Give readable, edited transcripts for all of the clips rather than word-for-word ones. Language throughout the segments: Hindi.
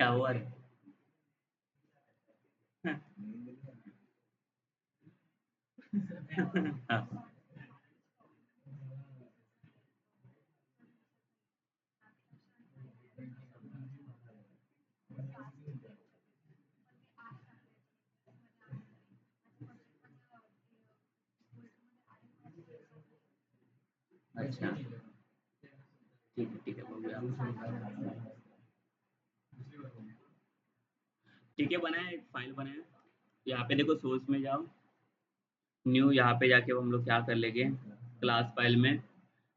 क्या हुआ रे? हाँ, अच्छा ठीक है हो गया। ठीक है, बनाए एक फाइल बनाए। यहाँ पे देखो सोर्स में जाओ, न्यू, यहाँ पे जाके हम लोग क्या कर लेंगे, क्लास फाइल में।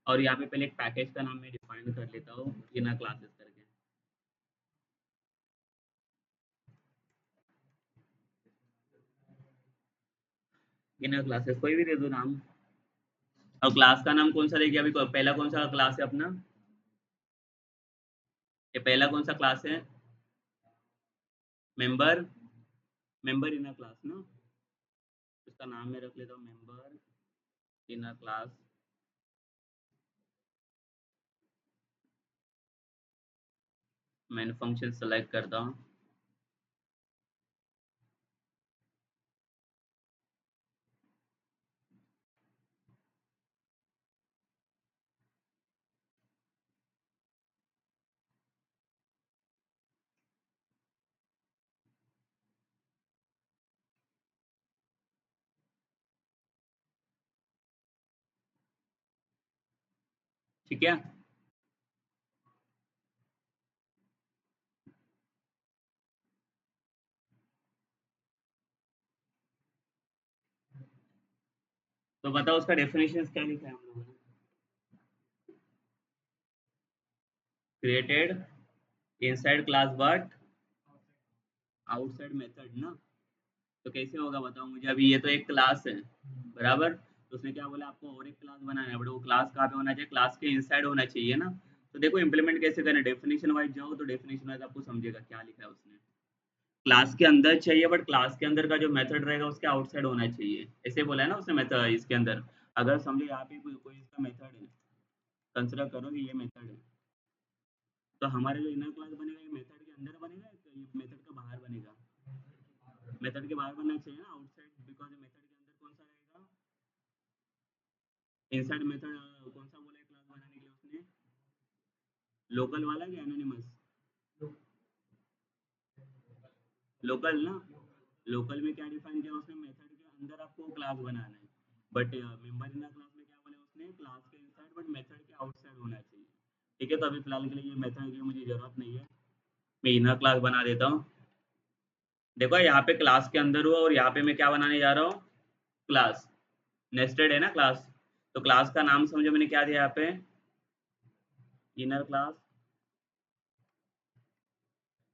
और यहाँ पे पहले एक पैकेज का नाम मैं डिफाइन कर लेता हूँ, इनर क्लासेस करके। इनर क्लासेस कोई भी दे दो नाम। और क्लास का नाम कौन सा देखिए, अभी पहला कौन सा क्लास है अपना, ये पहला कौन सा क्लास है, मेंबर। मेंबर इनर क्लास ना, इसका नाम मैं रख लेता हूँ मेंबर इनर क्लास। मैंने फंक्शन सेलेक्ट करता हूँ। ठीक है, तो बताओ उसका डेफिनेशन क्या लिखा है हम लोगों ने। Created inside class but outside method ना। तो कैसे होगा बताओ मुझे, अभी ये तो एक क्लास है बराबर, तो उसने क्या बोला आपको और एक क्लास बनाना है, बट वो क्लास कहाँ पे होना चाहिए, क्लास के इनसाइड होना चाहिए ना। तो देखो इम्प्लीमेंट कैसे करें, डेफिनेशन वाइज जाओ तो डेफिनेशन वाइज आपको समझेगा क्या लिखा है उसने। क्लास के अंदर चाहिए, बट क्लास के अंदर का जो मेथड रहेगा उसके आउटसाइड होना चाहिए, ऐसे बोला है ना उसने मेथड इसके अंदर। अगर समझो यहाँ पे कोई इसका मेथड है, कंसिडर करो कि ये मेथड है, तो हमारे जो इनर क्लास बनेगा ये मेथड के अंदर बनेगा या ये मेथड के बाहर बनेगा। मेथड के बाहर बनना चाहिए ना, आउटसाइड, बिकॉज मेथड के अंदर कौन सा रहेगा, इनसाइड मेथड कौन सा बोला है क्लास बनाने के लिए उसने, लोकल वाला कि एनोनिमस। लोकल ना, लोकल में क्या डिफाइन किया उसने, मेथड के अंदर आपको क्लास बनाना है, बट मेंबर इन क्लास में क्या बोला उसने, क्लास के इनसाइड बट मेथड के आउटसाइड होना चाहिए। ठीक है, तो अभी फिलहाल के लिए ये मेथड की मुझे जरूरत नहीं है, मैं इनर क्लास बना देता हूँ। देखो यहाँ पे क्लास के अंदर हुआ और यहाँ पे मैं क्या बनाने जा रहा हूँ, क्लास, नेस्टेड है ना क्लास। तो क्लास का नाम समझो मैंने क्या दिया यहाँ पे, इनर क्लास।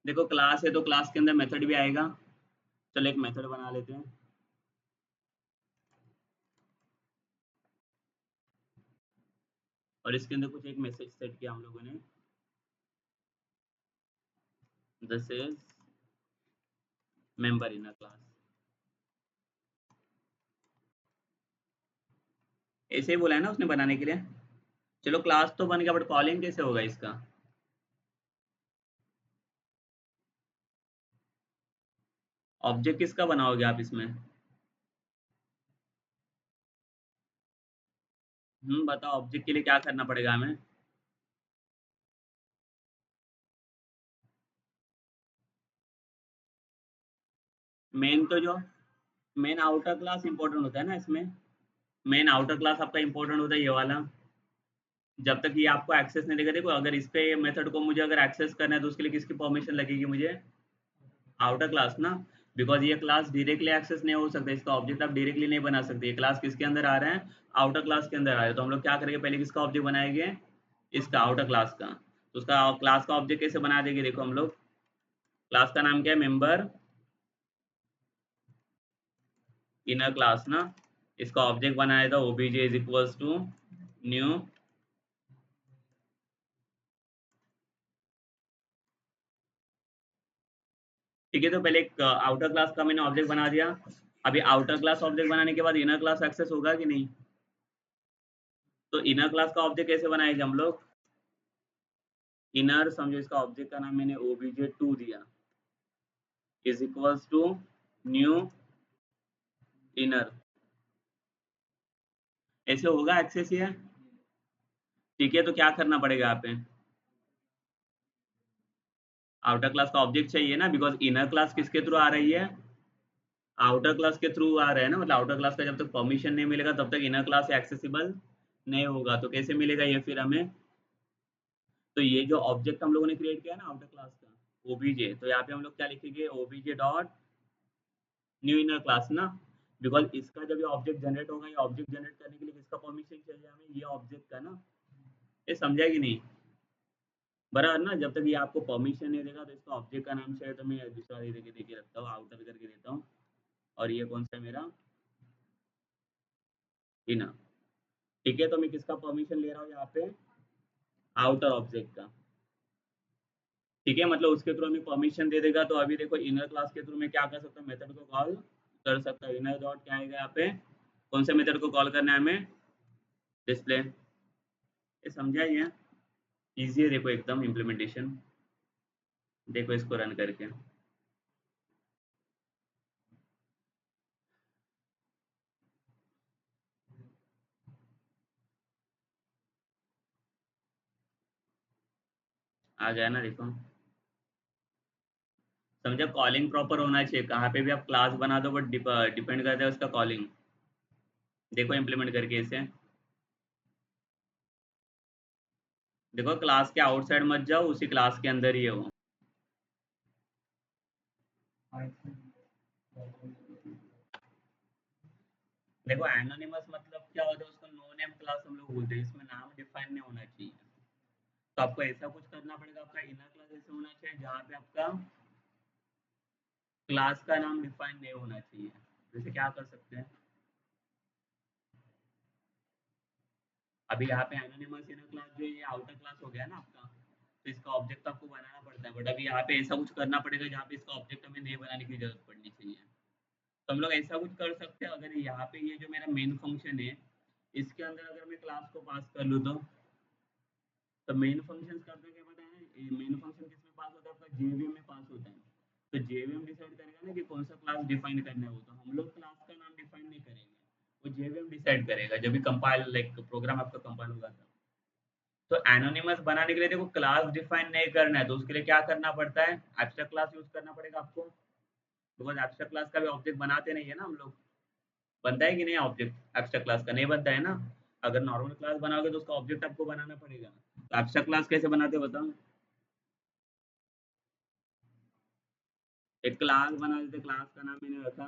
देखो क्लास है तो क्लास के अंदर मेथड भी आएगा, चलो एक मेथड बना लेते हैं। और इसके अंदर कुछ एक मैसेज सेट किया हम लोगों ने, this is member in a class, ऐसे ही बोला है ना उसने बनाने के लिए। चलो क्लास तो बन गया, बट कॉलिंग कैसे होगा इसका। ऑब्जेक्ट किसका बनाओगे आप इसमें। बताओ ऑब्जेक्ट के लिए क्या करना पड़ेगा हमें। मेन तो जो मेन आउटर क्लास इंपॉर्टेंट होता है ना इसमें, मेन आउटर क्लास आपका इंपॉर्टेंट होता है ये वाला। जब तक ये आपको एक्सेस नहीं देगा, देखो अगर इस पे मेथड को मुझे अगर एक्सेस करना है तो उसके लिए किसकी परमिशन लगेगी मुझे, आउटर क्लास ना। बिकॉज ये क्लास डायरेक्टली एक्सेस नहीं हो सकता, इसका ऑब्जेक्ट आप डायरेक्टली नहीं बना सकते, ये क्लास किसके अंदर आ रहे हैं, आउटर क्लास के अंदर आ रहे हैं। तो हम लोग क्या करेंगे, पहले किसका ऑब्जेक्ट बनाएंगे, इसका आउटर क्लास का। तो उसका क्लास का ऑब्जेक्ट कैसे बना देंगे, देखो हम लोग, क्लास का नाम क्या है, मेंबर इनर क्लास ना। इसका ऑब्जेक्ट बनाया था O B J is equals to new. ठीक है, तो पहले एक आउटर क्लास का मैंने ऑब्जेक्ट बना दिया। अभी आउटर क्लास ऑब्जेक्ट बनाने के बाद इनर क्लास एक्सेस होगा कि नहीं। तो इनर क्लास का ऑब्जेक्ट कैसे बनाएंगे हम लोग, इनर समझो इसका ऑब्जेक्ट का नाम मैंने obj2 दिया is equals to new inner. ऐसे होगा एक्सेस ये? ठीक है, तो क्या करना पड़ेगा यहाँ पे? आउटर क्लास का ऑब्जेक्ट चाहिए ना, बिकॉज इनर क्लास किसके थ्रू आ रही है? आउटर क्लास के थ्रू आ रहा है ना, मतलब आउटर क्लास का जब तक परमिशन नहीं मिलेगा तब तक इनर क्लास एक्सेसिबल नहीं होगा। तो कैसे मिलेगा ये फिर हमें? तो ये जो ऑब्जेक्ट हम लोगों ने क्रिएट किया है ना आउटर क्लास का ओबीजे, तो यहाँ पे हम लोग क्या लिखेंगे? OBJ dot new inner class ना, बिकॉज इसका जब ये ऑब्जेक्ट जनरेट होगा, ये ऑब्जेक्ट जनरेट करने के लिए किसका परमिशन चाहिए हमें? ये ऑब्जेक्ट का ना। ये समझा कि नहीं? बराबर ना, जब तक ये आपको परमिशन नहीं देगा तो इसका ऑब्जेक्ट का नाम चाहिए, तो मैं दूसरा देके रखता हूँ, आउटर करके देता हूँ। और ये कौन सा है मेरा? इनर। ठीक है, तो मैं किसका परमिशन ले रहा हूँ यहाँ पे? आउटर ऑब्जेक्ट का। ठीक है, मतलब उसके थ्रू हमें परमिशन दे देगा, तो अभी देखो इनर क्लास के थ्रू मैं क्या कर सकता हूँ? मेथड को कॉल कर सकता हूँ। इनर डॉट क्या आएगा यहाँ पे? कौन से मेथड को कॉल करना है हमें? डिस्प्ले। ये समझा ये? इजी है, देखो एकदम इम्प्लीमेंटेशन। देखो इसको रन करके आ गया ना, देखो। समझा? कॉलिंग प्रॉपर होना चाहिए, कहाँ पे भी आप क्लास बना दो बट डिपेंड करता है उसका कॉलिंग। देखो इम्प्लीमेंट करके इसे। देखो क्लास के आउटसाइड मत जाओ, उसी क्लास के अंदर ही है वो। देखो एनोनिमस मतलब क्या होता है? उसको नो नेम क्लास हम लोग बोलते हैं, इसमें नाम डिफाइन नहीं होना चाहिए। तो आपको ऐसा कुछ करना पड़ेगा, आपका इनर क्लास ऐसे होना चाहिए जहाँ पे आपका क्लास का नाम डिफाइन नहीं होना चाहिए। जैसे क्या कर सकते हैं? अभी यहाँ पे एनोनिमस इनर क्लास जो है ये आउटर क्लास हो गया ना आपका, तो इसका ऑब्जेक्ट आपको बनाना पड़ता है, बट अभी यहाँ पे ऐसा कुछ करना पड़ेगा जहाँ पे इसका ऑब्जेक्ट हमें नहीं बनाने की जरूरत पड़नी चाहिए। तो हम लोग ऐसा कुछ कर सकते हैं, अगर यहाँ पे ये जो मेरा मेन फंक्शन है इसके अंदर अगर मैं क्लास को पास कर लूँ तो मेन फंक्शन करते क्या पता है ना? मेन फंक्शन किस में पास होता है? आपका जेवीएम में पास होता है। तो जेवीएम डिसाइड करेगा ना कि कौन सा क्लास डिफाइन करना है, वो तो हम लोग क्लास का नाम डिफाइन नहीं करेंगे, वो जेवीएम डिसाइड करेगा जब भी कंपाइल लाइक प्रोग्राम आपका कंपाइल होगा तब। तो एनोनिमस बनाने के लिए देखो क्लास डिफाइन नहीं करना है, तो उसके लिए क्या करना पड़ता है? एब्स्ट्रैक्ट क्लास यूज करना पड़ेगा आपको, बिकॉज एब्स्ट्रैक्ट क्लास का भी ऑब्जेक्ट बनाते नहीं है ना हम लोग। बनता है कि नहीं ऑब्जेक्ट एब्स्ट्रैक्ट क्लास का? नहीं बनता है ना। अगर नॉर्मल क्लास बनाओगे तो उसका ऑब्जेक्ट आपको बनाना पड़ेगा। तो एब्स्ट्रैक्ट क्लास कैसे बनाते हैं बताओ? एक क्लास बना देते, क्लास का नाम मैंने रखा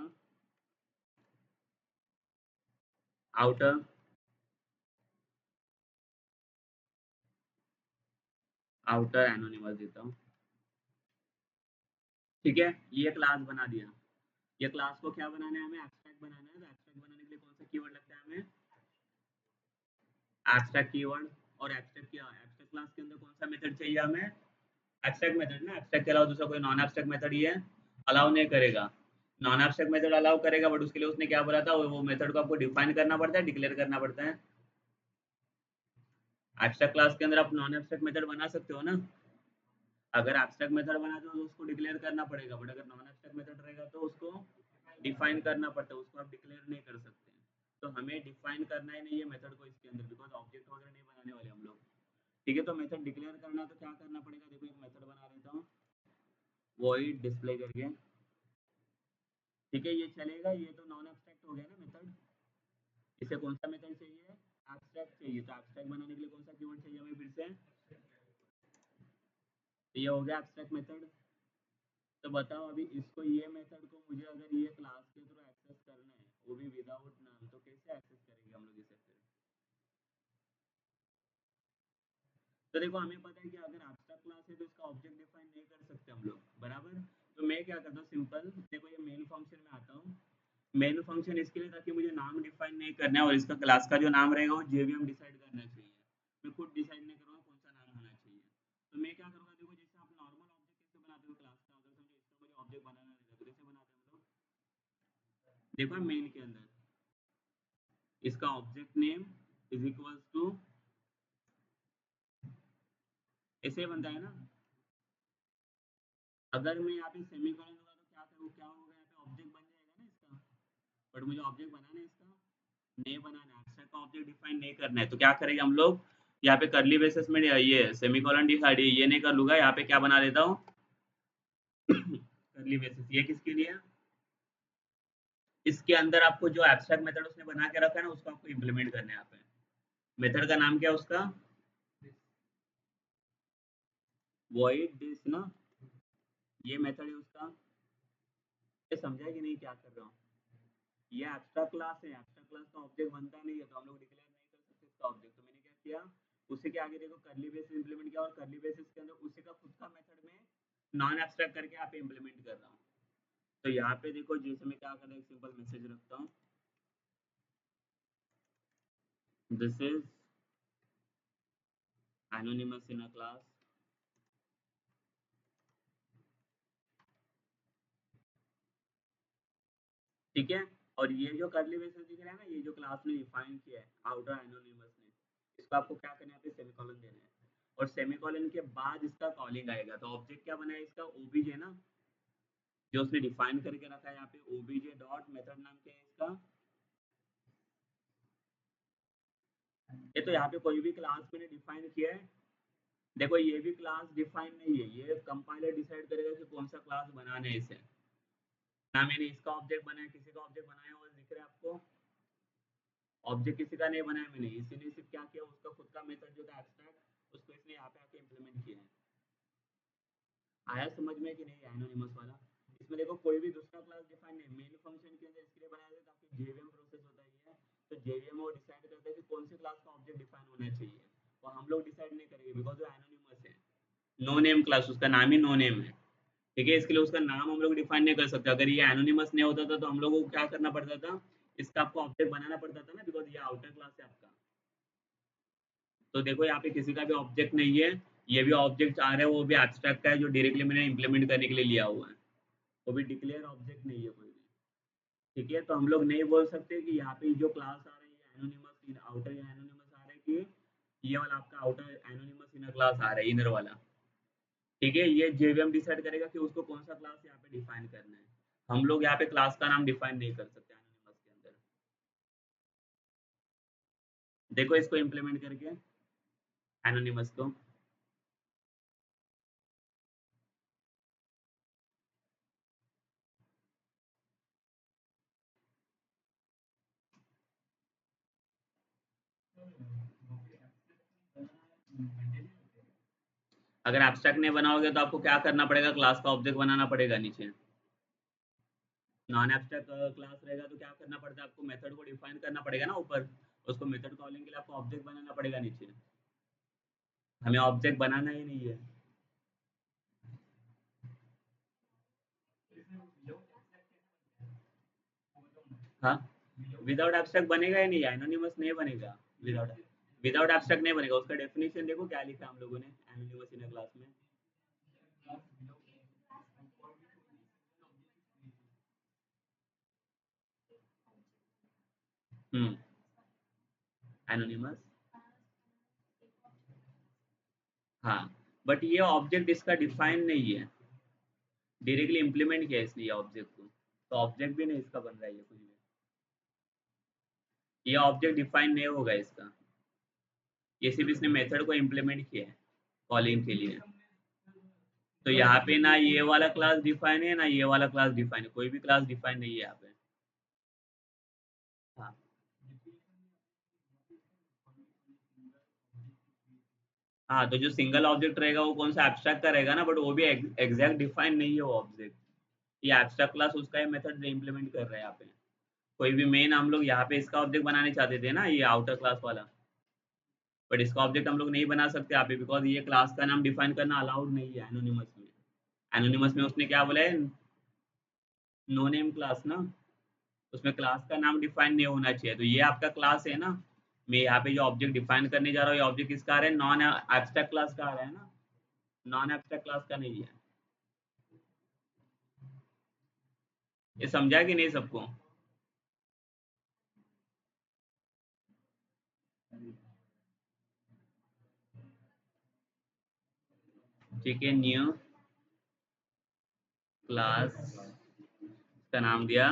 आउटर। आउटर एनोनिमस देता हूँ। ठीक है, ये क्लास बना दिया। ये क्लास को क्या बनाना है? हमें एब्स्ट्रैक्ट बनाना है, तो एब्स्ट्रैक्ट बनाने के लिए कौन सा कीवर्ड लगता है हमें? Abstract keyword. और एब्स्ट्रैक्ट क्या, एब्स्ट्रैक्ट क्लास के अंदर कौन सा मेथड चाहिए हमें? एब्स्ट्रैक्ट मेथड ना, एब्स्ट्रैक्ट के अलावा दूसरा कोई नॉन एब्स्ट्रैक्ट मेथड ये अलाउ नहीं करेगा। नॉन एब्स्ट्रैक्ट मेथड अलाउ करेगा, बट उसके लिए उसने क्या बोला था? वो मेथड को आपको डिफाइन करना पड़ता है, डिक्लेयर करना पड़ता है। एब्स्ट्रैक्ट क्लास के अंदर आप नॉन एब्स्ट्रैक्ट मेथड बना सकते हो ना। अगर एब्स्ट्रैक्ट मेथड बनाते हो तो उसको डिक्लेयर करना पड़ेगा, बट अगर नॉन एब्स्ट्रैक्ट मेथड रहेगा तो उसको डिफाइन करना पड़ता है, उसको आप डिक्लेयर नहीं कर सकते। तो हमें डिफाइन करना ही नहीं है मेथड को इसके अंदर, बिकॉज ऑब्जेक्ट वगैरह नहीं बनाने वाले हम लोग। ठीक है, तो मेथड डिक्लेयर करना है तो क्या करना पड़ेगा? देखो एक मेथड बना लेता हूँ, वॉइड डिस्प्ले करके। ठीक है, ये चलेगा, ये तो नॉन एब्स्ट्रैक्ट हो गया ना मेथड। इसे कौन सा मेथड चाहिए? एब्स्ट्रैक्ट चाहिए, तो एब्स्ट्रैक्ट बनाने के लिए कौन सा कीवर्ड चाहिए हमें फिर से? तो ये हो गया एब्स्ट्रैक्ट मेथड। तो बताओ अभी इसको, ये मेथड को मुझे अगर ये क्लास के थ्रू एक्सेस करना है, वो भी विदाउट नाम, तो कैसे एक्सेस करेंगे हम लोग इसे फिर? तो देखो हमें पता है कि अगर एब्स्ट्रैक्ट क्लास है तो इसका ऑब्जेक्ट डिफाइन नहीं कर सकते हम लोग, बराबर। तो मैं क्या करता हूँ, सिंपल देखो ये मेन फंक्शन में आता हूँ। मेन फंक्शन इसके लिए ताकि मुझे नाम डिफाइन नहीं करना है, और इसका क्लास का जो नाम रहेगा वो जेवीएम डिसाइड करना चाहिए। मैं खुद डिसाइड नहीं करूँगा कौन सा नाम होना चाहिए। तो मैं क्या करूँगा, देखो जैसे आप नॉर्मल ऑब्जेक्ट कैसे बनाते हो क्लास का, अगर समझो इसका मुझे ऑब्जेक्ट बनाना रहेगा तो कैसे बनाते हैं हम लोग? देखो मेन के अंदर इसका object name is equals to ऐसे बनता है ना। अगर मैं यहाँ पे सेमीकोलन दूंगा तो क्या होगा, यहाँ पे ऑब्जेक्ट बन जाएगा ना इसका। बट मुझे ऑब्जेक्ट बनाना है इसका, नहीं बनाना है, एब्स्ट्रैक्ट का ऑब्जेक्ट डिफाइन नहीं करना है, तो क्या करेंगे हम लोग, यहाँ पे करली बेसिस में ये सेमीकोलन डिसाइड ये नहीं कर लूंगा, यहाँ पे क्या बना लेता हूँ करली बेसिस। ये किसके लिए, इसके अंदर आपको जो एब्स्ट्रैक्ट मेथड उसने बना के रखा है ना, उसको आपको इम्प्लीमेंट करना है यहाँ पे। मेथड का नाम क्या है उसका, वॉइड दिस ना, ये मेथड है उसका। ये समझा कि नहीं क्या कर रहा हूँ। ये एब्स्ट्रैक्ट क्लास है, एब्स्ट्रैक्ट क्लास का ऑब्जेक्ट बनता नहीं है, तो हम लोग डिक्लेयर नहीं कर सकते इसका ऑब्जेक्ट। तो मैंने क्या किया, उसी के आगे देखो करली बेसिस इंप्लीमेंट किया, और करली बेसिस के अंदर उसी का खुद का मेथड में नॉन एब्स्ट्रैक्ट करके यहाँ पे इम्प्लीमेंट कर रहा हूँ। तो यहाँ पे देखो जैसे मैं क्या कर रहा हूँ, एक सिंपल मैसेज रखता हूँ, this is anonymous in a class, ठीक है। और ये जो करली ब्रेसेस दिख रहा है ना, ये जो क्लास ने डिफाइन किया है आउटर एनोनिमस ने, इसको आपको क्या करना है, यहाँ पे सेमीकोलन देना है, और सेमीकोलन के बाद इसका कॉलिंग आएगा। तो ऑब्जेक्ट क्या बना है इसका, ओबीजे ना, जो उसने डिफाइन करके रखा है यहाँ पे, ओबीजे डॉट मेथड नाम क्या है इसका। ये तो यहाँ पे कोई भी क्लास मैंने डिफाइन किया है, देखो ये भी क्लास डिफाइन नहीं है, ये कंपाइलर डिसाइड करेगा कि कौन सा क्लास बनाना है इसे। ना मैंने इसका ऑब्जेक्ट बनाया, किसी का ऑब्जेक्ट बनाया, और दिख रहा है आपको, ऑब्जेक्ट किसी का नहीं बनाया मैंने, इसीलिए सिर्फ क्या किया, उसका खुद का मेथड जो था एब्स्ट्रैक्ट, उसको इसने यहाँ पे आके इम्प्लीमेंट किया है। आया समझ में कि नहीं एनोनिमस वाला। इसमें देखो कोई भी दूसरा क्लास डिफाइन नहीं, मेन फंक्शन के अंदर इसके लिए बनाया था ताकि जेवीएम प्रोसेस होता ही है, तो जेवीएम वो डिसाइड करता है कि कौन से क्लास का ऑब्जेक्ट डिफाइन होना चाहिए, और हम लोग डिसाइड नहीं करेंगे बिकॉज वो एनोनिमस है, नो नेम क्लास, उसका नाम ही नो नेम है, ठीक है। इसके लिए उसका नाम हम लोग डिफाइन नहीं कर सकते। अगर ये एनोनिमस नहीं होता था तो हम लोग को क्या करना पड़ता था, इसका आपको ऑब्जेक्ट बनाना पड़ता था ना, बिकॉज ये आउटर क्लास है आपका। तो देखो यहाँ पे किसी का भी ऑब्जेक्ट नहीं है, ये भी ऑब्जेक्ट आ रहा है, वो भी एब्स्ट्रैक्ट का है जो डायरेक्टली मैंने इंप्लीमेंट करने के लिए लिया हुआ है, वो भी डिक्लेयर ऑब्जेक्ट नहीं है कोई भी, ठीक है। तो हम लोग नहीं बोल सकते कि यहाँ पे जो क्लास आ रही है एनोनिमस आउटर एनोनिमस आ रहा है, कि ये वाला आपका आउटर एनोनिमस इनर क्लास आ रहा है, इनर वाला, ठीक है। ये जेवीएम डिसाइड करेगा कि उसको कौन सा क्लास यहाँ पे डिफाइन करना है, हम लोग यहाँ पे क्लास का नाम डिफाइन नहीं कर सकते एनोनिमस के अंदर। देखो इसको इम्प्लीमेंट करके एनोनिमस को, अगर एब्स्ट्रैक्ट नहीं बनाओगे तो आपको क्या करना पड़ेगा, क्लास का ऑब्जेक्ट बनाना पड़ेगा नीचे। नॉन एब्स्ट्रैक्ट क्लास रहेगा तो क्या करना पड़ता है, आपको मेथड को डिफाइन करना पड़ेगा ना ऊपर, उसको मेथड कॉलिंग के लिए आपको ऑब्जेक्ट बनाना पड़ेगा नीचे, हमें ऑब्जेक्ट बनाना ही नहीं है। हाँ, विदाउट एब्स्ट्रैक्ट बनेगा ही नहीं, एनोनिमस नहीं बनेगा विदाउट, विदाउट एब्स्ट्रैक्ट नहीं बनेगा। उसका डेफिनेशन देखो क्या लिखा है हम लोगों ने एनोनिमस इन क्लास में। हम्म, एनोनिमस, हाँ, बट ये ऑब्जेक्ट इसका डिफाइन नहीं है, डायरेक्टली इम्प्लीमेंट किया है इसने ये ऑब्जेक्ट को, तो ऑब्जेक्ट भी नहीं इसका बन रहा है ये कुछ भी, ये ऑब्जेक्ट डिफाइन नहीं होगा इसका, ये सिर्फ इसने मेथड को इम्प्लीमेंट किया है कॉलिंग के लिए। तो यहाँ पे ना ये वाला क्लास डिफाइन है, ना ये वाला क्लास डिफाइन है, कोई भी क्लास डिफाइन नहीं है यहाँ पे। हाँ, हाँ, तो जो सिंगल ऑब्जेक्ट रहेगा वो कौन सा एब्स्ट्रैक्ट का रहेगा ना, बट वो भी एग्जैक्ट डिफाइन नहीं है वो ऑब्जेक्ट, ये एब्स्ट्रैक्ट क्लास उसका ही मेथड इम्प्लीमेंट कर रहा है यहाँ पे। कोई भी मेन हम लोग यहाँ पे इसका ऑब्जेक्ट बनाने चाहते थे ना, ये आउटर क्लास वाला, बट इसका ऑब्जेक्ट हम लोग नहीं बना सकते यहाँ पे, बिकॉज ये क्लास का नाम डिफाइन करना अलाउड नहीं है एनोनिमस में। एनोनिमस में उसने क्या बोला है, नो नेम क्लास ना, उसमें क्लास का नाम डिफाइन नहीं होना चाहिए। तो ये आपका क्लास है ना, मैं यहाँ पे जो ऑब्जेक्ट डिफाइन करने जा रहा हूँ, ये ऑब्जेक्ट किसका आ रहा है, नॉन एब्स्ट्रैक्ट क्लास का आ रहा है ना, नॉन एब्स्ट्रैक्ट क्लास का नहीं है। ये समझा कि नहीं सबको। ठीक है, न्यू क्लास का नाम दिया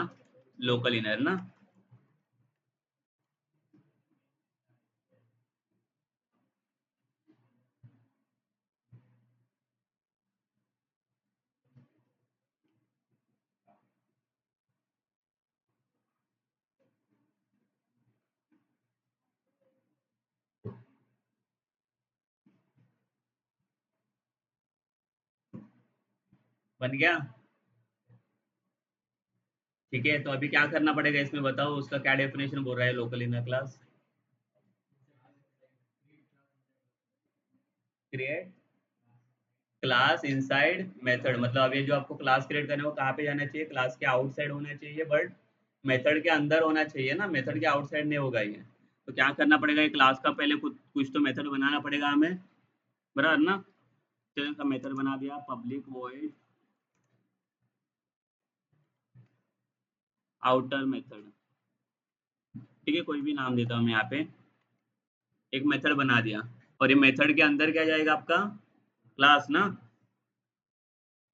लोकल इनर ना। बन गया। ठीक है, तो अभी क्या करना पड़ेगा इसमें बताओ, उसका क्या डेफिनेशन बोल रहा है local inner class? Create class inside method, मतलब अब ये जो आपको क्लास क्रिएट करने को कहाँ पे जाना चाहिए, क्लास के आउटसाइड होना चाहिए, बट मेथड के अंदर होना चाहिए ना, मेथड के आउटसाइड नहीं होगा ये। तो क्या करना पड़ेगा, ये क्लास का पहले कुछ कुछ तो मेथड बनाना पड़ेगा हमें, बराबर ना। चलो का मेथड बना दिया पब्लिक वॉइड आउटर मेथड। ठीक है, कोई भी नाम देता हूँ मैं यहाँ पे, एक मेथड बना दिया, और ये मेथड के अंदर क्या जाएगा आपका, क्लास ना।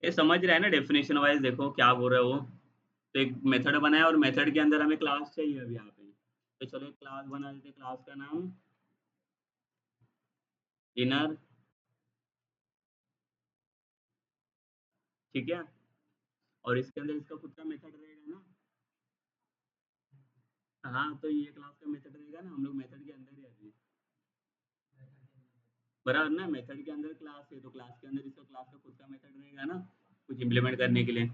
ये समझ रहा है ना, डेफिनेशन वाइज देखो क्या बोल रहा है वो। तो एक मेथड बनाया और मेथड के अंदर हमें क्लास चाहिए अभी यहाँ पे। तो चलो एक क्लास बना देते, क्लास का नाम इनर। ठीक है, और इसके अंदर इसका खुद का मेथड रहेगा ना। हाँ, तो ये क्लास का मेथड रहेगा ना, हम लोग मेथड के अंदर ही है अभी, बराबर ना। मेथड के अंदर क्लास है, तो क्लास के अंदर इसका क्लास का खुद का मेथड रहेगा ना, कुछ इम्प्लीमेंट करने के लिए।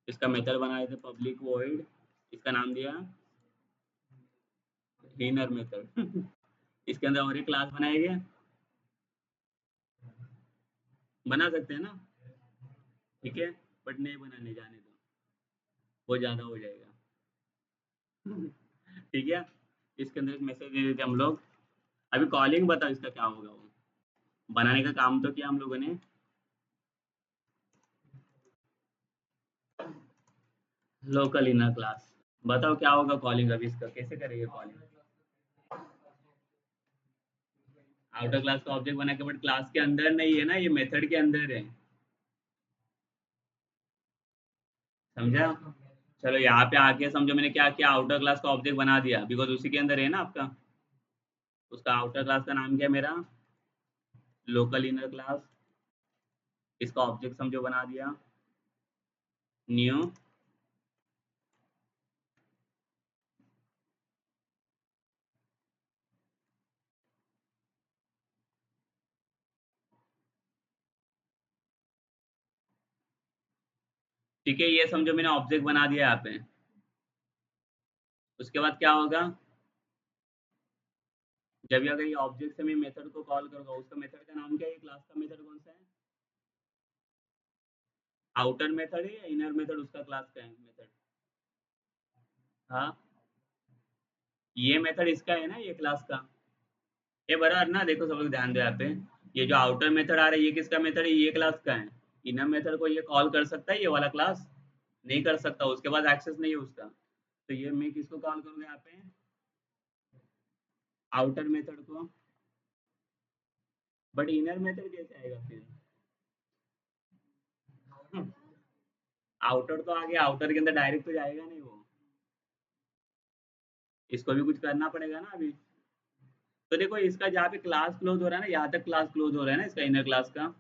इसका मेथड बनाए थे पब्लिक वॉइड, इसका नाम दिया इनर मेथड। इसके अंदर और एक क्लास बनाएंगे, बना सकते हैं ना। ठीक है, बट नहीं बनाने, जाने दो, वो ज़्यादा हो जाएगा। ठीक है, इसके अंदर एक मैसेज दे देते हम लोग। अभी कॉलिंग बताओ इसका क्या होगा, वो बनाने का काम तो किया हम लोगों ने। लोकल इनर क्लास, बताओ क्या होगा कॉलिंग, अभी इसका कैसे करेंगे कॉलिंग। आउटर क्लास का ऑब्जेक्ट बना के, बट क्लास के अंदर नहीं है ना, ये मेथड के अंदर है, समझा। चलो यहाँ पे आके समझो मैंने क्या किया, आउटर क्लास का ऑब्जेक्ट बना दिया, बिकॉज उसी के अंदर है ना आपका। उसका आउटर क्लास का नाम क्या है मेरा, लोकल इनर क्लास। इसका ऑब्जेक्ट समझो बना दिया न्यू। ठीक है, ये समझो मैंने ऑब्जेक्ट बना दिया यहाँ पे। उसके बाद क्या होगा, जब भी अगर ये ऑब्जेक्ट से मैं मेथड को कॉल करूंगा, उसका मेथड का नाम क्या है, क्लास का मेथड कौन सा है, आउटर मेथड है या इनर मेथड, उसका क्लास का है मेथड। हाँ, ये मेथड इसका है ना, ये क्लास का। ये बराबर ना, देखो सब लोग ध्यान दो यहाँ पे, ये जो आउटर मेथड आ रहा है ये किसका मेथड है, ये क्लास का है। इनर मेथड को ये कॉल कर सकता है, ये वाला क्लास नहीं कर सकता, उसके बाद एक्सेस नहीं है उसका। तो ये मैं किसको कॉल करूंगा यहाँ पे, आउटर मेथड को। बट इनर मेथड कैसे आएगा फिर, आउटर तो आगे, आउटर के अंदर डायरेक्ट तो जाएगा नहीं वो, इसको भी कुछ करना पड़ेगा ना अभी। तो देखो इसका जहाँ पे क्लास क्लोज हो रहा है ना, यहाँ तक क्लास क्लोज हो रहा है ना इसका, इनर क्लास का,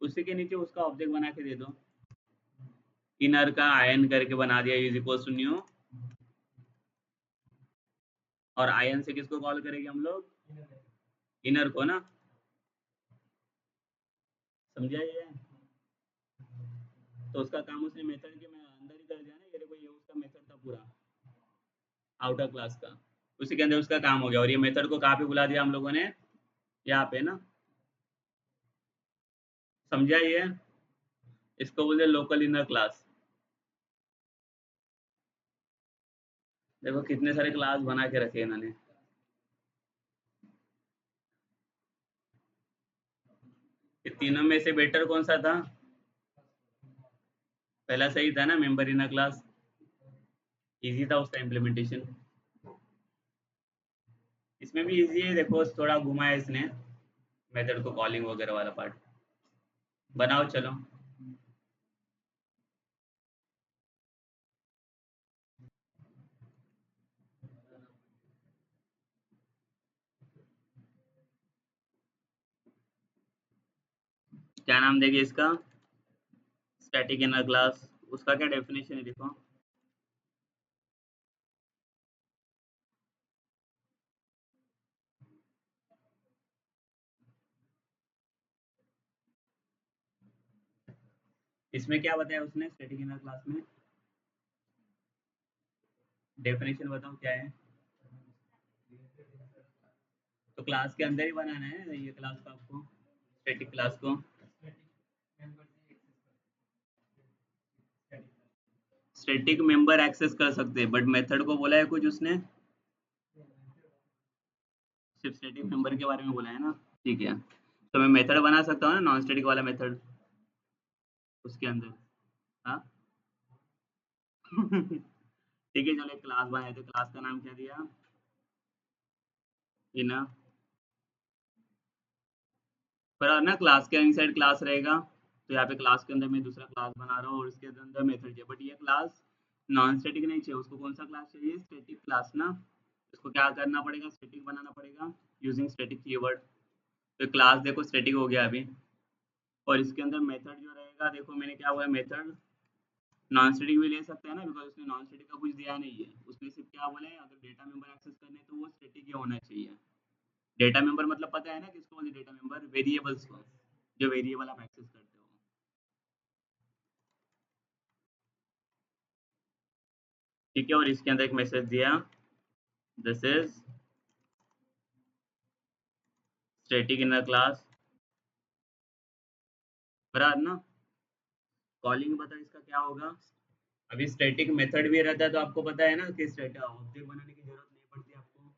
उसी के नीचे उसका ऑब्जेक्ट बना के दे दो, इनर का आयन करके बना दिया इज इक्वल टू न्यू। और आयन से किसको कॉल करेंगे हम लोग, इनर को ना, समझा ये। तो उसका काम उसने मेथड के में अंदर ही कर दिया ना, ये देखो ये उसका मेथड था पूरा, आउटर क्लास का, उसी के अंदर उसका काम हो गया। और ये मेथड को कहाँ पे बुला दिया हम लोगों ने, यहाँ पे ना, समझा ये। इसको बोलते लोकल इनर क्लास। देखो कितने सारे क्लास बना के रखे इन्होंने। ये तीनों में से बेटर कौन सा था, पहला सही था ना, मेंबर इनर क्लास, इजी था उसका इम्प्लीमेंटेशन। इसमें भी इजी है, देखो थोड़ा घुमाया इसने मेथड को, कॉलिंग वगैरह वाला पार्ट। बनाओ चलो। क्या नाम देंगे इसका? Static inner class. उसका क्या डेफिनेशन है देखो। इसमें क्या बताया उसने स्टैटिक इनर क्लास में? डेफिनेशन बताओ क्या है। तो क्लास के अंदर ही बनाना है ये क्लास को आपको, स्टैटिक क्लास को। स्टैटिक मेंबर एक्सेस कर सकते हैं बट मेथड को बोला है कुछ उसने? सिर्फ स्टैटिक मेंबर के बारे में बोला है ना। ठीक है, तो मैं मेथड बना सकता हूँ ना नॉन स्टैटिक वाला मेथड उसके अंदर। हाँ। ठीक है चलो एक क्लास बनाए थे, क्लास का नाम क्या दिया? इनर। पर ना क्लास के इनसाइड क्लास रहेगा, तो यहाँ पे क्लास के अंदर मैं दूसरा क्लास बना रहा हूँ और इसके अंदर मेथड चाहिए, बट ये क्लास नॉन स्टैटिक नहीं चाहिए, उसको कौन सा क्लास चाहिए? स्टैटिक क्लास ना। इसको क्या करना पड़ेगा? स्टैटिक बनाना पड़ेगा यूजिंग स्टैटिक कीवर्ड। तो क्लास देखो स्टैटिक हो गया अभी। और इसके अंदर मेथड जो रहेगा देखो मैंने क्या हुआ, मेथड नॉन स्टैटिक भी ले सकते हैं ना, बिकॉज उसने नॉन स्टैटिक का कुछ दिया नहीं है, उसने सिर्फ क्या बोला है अगर डेटा मेंबर एक्सेस करने हैं, तो वो स्टैटिक ही होना चाहिए। डेटा मेंबर मतलब पता है ना किसको बोलते? डेटा मेंबर वेरिएबल्स को, जो वेरिएबल आप एक्सेस करते हो। ठीक है, और इसके अंदर एक मैसेज दिया, this is static inner class, बराबर ना। कॉलिंग बता इसका क्या होगा। अभी स्टैटिक मेथड भी रहता है तो आपको पता है ना कि स्टैटिक ऑब्जेक्ट बनाने की जरूरत नहीं पड़ती आपको।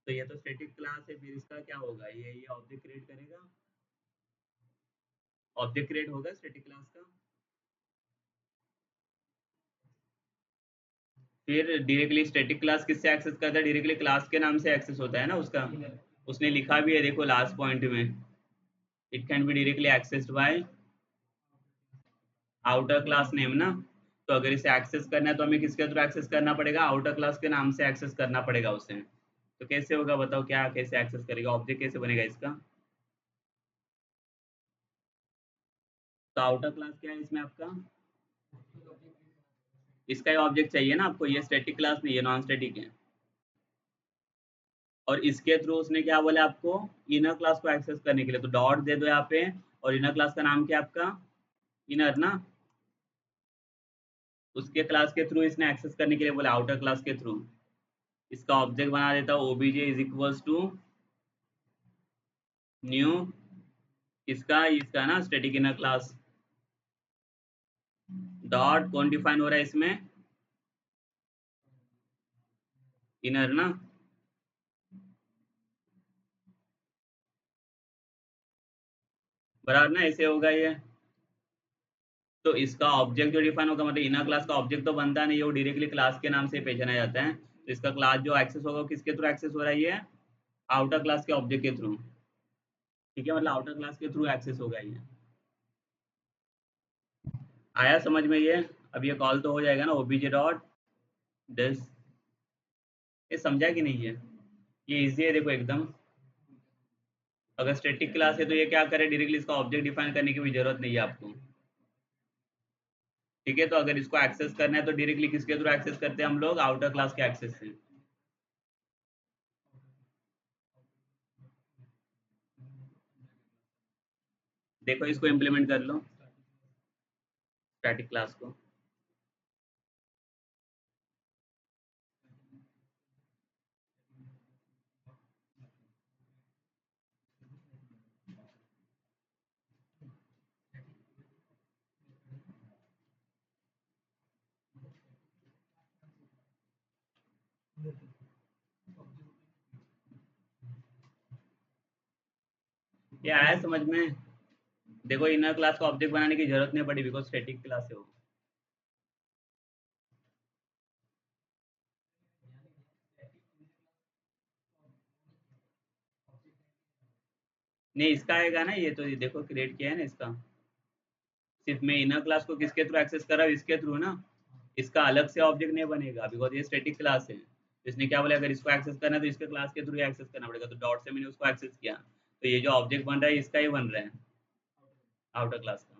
तो ये तो स्टैटिक क्लास है, फिर इसका क्या होगा? ये ऑब्जेक्ट क्रिएट करेगा, ऑब्जेक्ट क्रिएट होगा स्टैटिक क्लास का। फिर डायरेक्टली स्टैटिक क्लास किससे एक्सेस करता है? डायरेक्टली क्लास के नाम से एक्सेस होता है ना उसका। उसने लिखा भी है देखो लास्ट पॉइंट में, it can be directly accessed by outer class name ना। तो अगर इसे एक्सेस करना है तो हमें किसके थ्रू एक्सेस करना पड़ेगा? आउटर क्लास के नाम से एक्सेस करना पड़ेगा उसे। तो कैसे होगा बताओ, क्या कैसे एक्सेस करेगा? ऑब्जेक्ट कैसे बनेगा इसका? तो आउटर क्लास क्या है इसमें आपका? इसका ही ऑब्जेक्ट चाहिए ना आपको, ये स्टैटिक क्लास नहीं है, नॉन स्टैटिक है। और इसके थ्रू उसने क्या बोला आपको? इनर क्लास को एक्सेस करने के लिए, तो डॉट दे दो यहाँ पे। और इनर क्लास का नाम क्या है आपका? इनर ना। उसके क्लास के थ्रू इसने एक्सेस करने के लिए बोला, आउटर क्लास के थ्रू। इसका ऑब्जेक्ट बना देता हूँ O B J is equals to new, इसका इसका ना स्टैटिक इनर क्लास डॉट कौन डिफाइन हो रहा है इसमें? इनर ना। बराबर ना, ऐसे होगा ये। तो इसका ऑब्जेक्ट जो डिफाइन होगा, मतलब इनर क्लास का ऑब्जेक्ट तो बनता नहीं है, वो डायरेक्टली क्लास के नाम से पहचाना जाता है। तो इसका क्लास जो एक्सेस होगा वो किसके थ्रू एक्सेस हो रहा है? ये आउटर क्लास के ऑब्जेक्ट के थ्रू। ठीक है, मतलब आउटर क्लास के थ्रू एक्सेस होगा ये। आया समझ में ये? अब ये कॉल तो हो जाएगा ना ओबीजे डॉट दिस। ये समझा कि नहीं है? ये इजी है देखो एकदम। अगर स्टैटिक क्लास है तो ये क्या करे, डायरेक्टली इसका ऑब्जेक्ट डिफाइन करने की भी जरूरत नहीं है आपको। ठीक है, तो अगर इसको एक्सेस करना है तो डायरेक्टली किसके थ्रू एक्सेस करते हैं हम लोग? आउटर क्लास के एक्सेस से। देखो इसको इम्प्लीमेंट कर लो स्टैटिक क्लास को। ये आया समझ में? देखो इनर क्लास को ऑब्जेक्ट बनाने की जरूरत नहीं पड़ी, बिकॉज स्टैटिक क्लास है वो। नहीं इसका आएगा ना, ये तो ये देखो क्रिएट किया है ना इसका। सिर्फ मैं इनर क्लास को किसके थ्रू एक्सेस कर रहा हूँ, इसके थ्रू ना। इसका अलग से ऑब्जेक्ट नहीं बनेगा बिकॉज ये स्टैटिक क्लास है। तो इसने क्या बोला, अगर इसको एक्सेस करना है तो इसके क्लास के थ्रू एक्सेस करना पड़ेगा, तो डॉट से मैंने उसको एक्सेस किया, तो ये जो ऑब्जेक्ट बन रहा है इसका ही बन रहा है, आउटर क्लास का।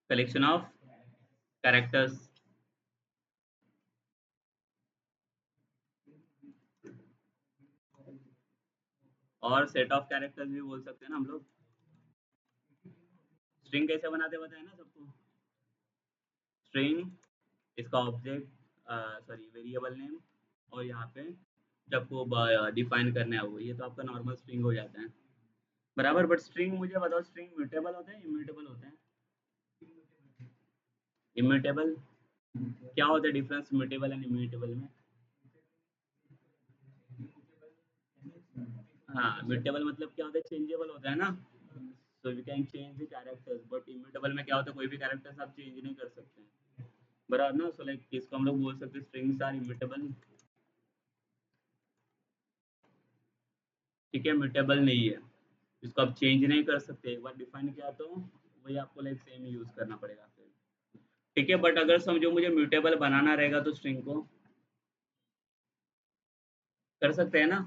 कलेक्शन ऑफ कैरेक्टर्स, और सेट ऑफ कैरेक्टर्स भी बोल सकते हैं ना हम लोग। स्ट्रिंग कैसे बनाते बताए ना सबको। स्ट्रिंग, इसका ऑब्जेक्ट, सॉरी वेरिएबल नेम, और यहाँ पे जब को डिफाइन करना है वो, ये तो आपका नॉर्मल स्ट्रिंग हो जाता है बराबर। बट स्ट्रिंग मुझे बताओ, स्ट्रिंग म्यूटेबल होते हैं इम्यूटेबल होते हैं? इम्यूटेबल, क्या होता है डिफरेंस म्यूटेबल एंड इम्यूटेबल में? हाँ, म्यूटेबल मतलब क्या होता है, चेंजेबल होता है ना। So we can change the characters, but immutable में क्या होता है, कोई भी कैरेक्टर्स आप चेंज नहीं कर सकते बराबर ना। सो लाइक इसको हम लोग बोल सकते हैं स्ट्रिंग्स आर इम्यूटेबल। ठीक है, म्यूटेबल नहीं है, इसको आप चेंज नहीं कर सकते, एक बार डिफाइन किया तो वही आपको लाइक सेम यूज करना पड़ेगा फिर। ठीक है, बट अगर समझो मुझे म्यूटेबल बनाना रहेगा तो स्ट्रिंग को कर सकते हैं ना।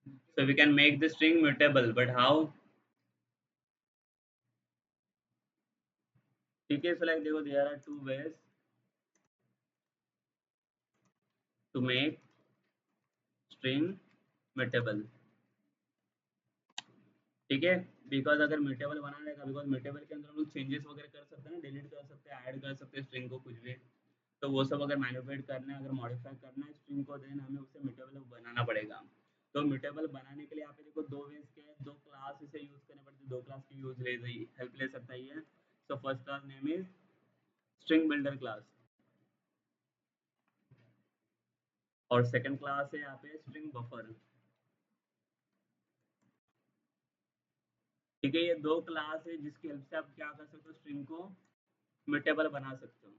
So we can make the string mutable, but how? ठीक है, सो लाइक देखो, there are two ways to make string mutable. ठीक है, बिकॉज अगर म्यूटेबल बनाना रहेगा, बिकॉज म्यूटेबल के अंदर हम लोग चेंजेस वगैरह कर सकते हैं ना, डिलीट कर सकते हैं, ऐड कर सकते हैं स्ट्रिंग को कुछ भी। तो वो सब अगर मैनिपुलेट करना है, अगर मॉडिफाई करना है स्ट्रिंग को, देन हमें उसे म्यूटेबल बनाना पड़ेगा। तो म्यूटेबल बनाने के लिए यहाँ पे देखो दो वेज के हैं, दो क्लास इसे यूज करने पड़ते हैं, दो क्लास की यूज ले हेल्प ले सकता है ये। So first class name is string builder class, और सेकंड क्लास है यहाँ पे स्ट्रिंग बफर। ठीक है, ये दो क्लास है जिसकी हेल्प से आप क्या कर सकते हो, स्ट्रिंग को म्यूटेबल बना सकते हो।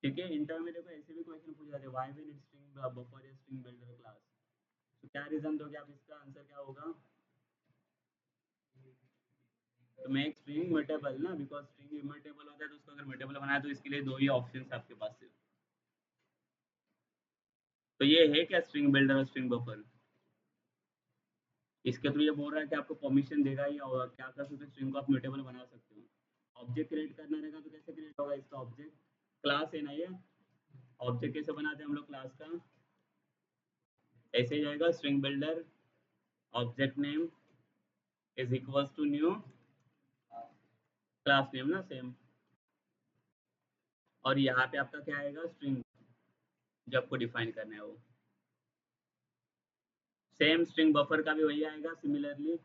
ठीक है, इंटर में देखो ऐसे भी क्वेश्चन पूछ जाते हैं, why we need string buffer या स्ट्रिंग बिल्डर क्लास। तो क्या रीजन दोगे आप, इसका आंसर क्या होगा? तो मेक स्ट्रिंग म्यूटेबल ना, बिकॉज स्ट्रिंग इम्यूटेबल होता है, तो उसको अगर म्यूटेबल बनाए तो इसके लिए दो ही ऑप्शंस आपके पास है। तो ये है क्या स्ट्रिंग बिल्डर और स्ट्रिंग बफर? इसके थ्रू ये बोल रहा है कि आपको परमिशन देगा या होगा, क्या कर सकते हो, स्ट्रिंग को आप म्यूटेबल बना सकते हो। ऑब्जेक्ट क्रिएट करना रहेगा तो कैसे क्रिएट होगा इसका ऑब्जेक्ट? क्लास है ना ये। ऑब्जेक्ट कैसे बनाते हैं हम लोग क्लास का? ऐसे ही जाएगा, string builder object name is equals to new class name ना, सेम। और यहाँ पे आपका क्या आएगा, स्ट्रिंग, जो आपको डिफाइन करना है वो। सेम स्ट्रिंग बफर का भी वही आएगा सिमिलरली,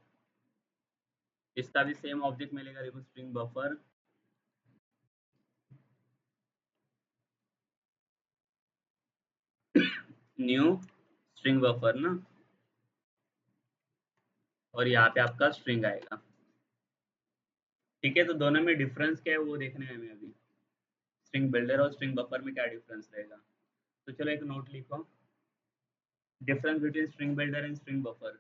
इसका भी सेम ऑब्जेक्ट मिलेगा, देखो string buffer new string buffer ना, और यहाँ पे आपका स्ट्रिंग आएगा। ठीक है, तो दोनों में डिफरेंस क्या है वो देखने हैं हमें अभी, स्ट्रिंग बिल्डर और स्ट्रिंग बफर में क्या डिफरेंस रहेगा। तो चलो एक नोट लिखो, difference between string builder and string buffer.